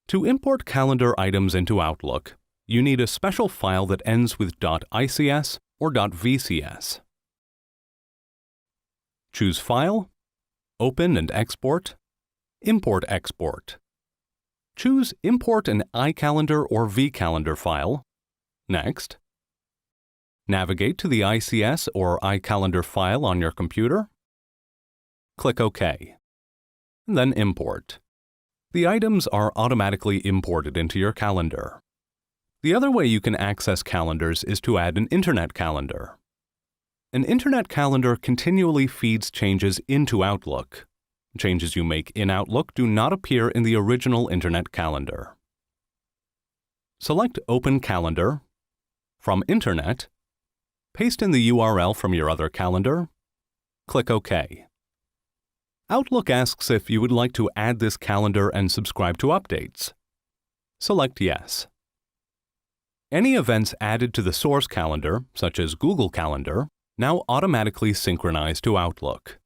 To import calendar items into Outlook, you need a special file that ends with .ics or .vcs. Choose File, Open and Export, Import/Export. Choose Import an iCalendar or vCalendar file. Next. Navigate to the ICS or iCalendar file on your computer. Click OK. Then Import. The items are automatically imported into your calendar. The other way you can access calendars is to add an Internet calendar. An Internet calendar continually feeds changes into Outlook. Changes you make in Outlook do not appear in the original Internet calendar. Select Open Calendar. From Internet, paste in the URL from your other calendar. Click OK. Outlook asks if you would like to add this calendar and subscribe to updates. Select Yes. Any events added to the source calendar, such as Google Calendar, now automatically synchronize to Outlook.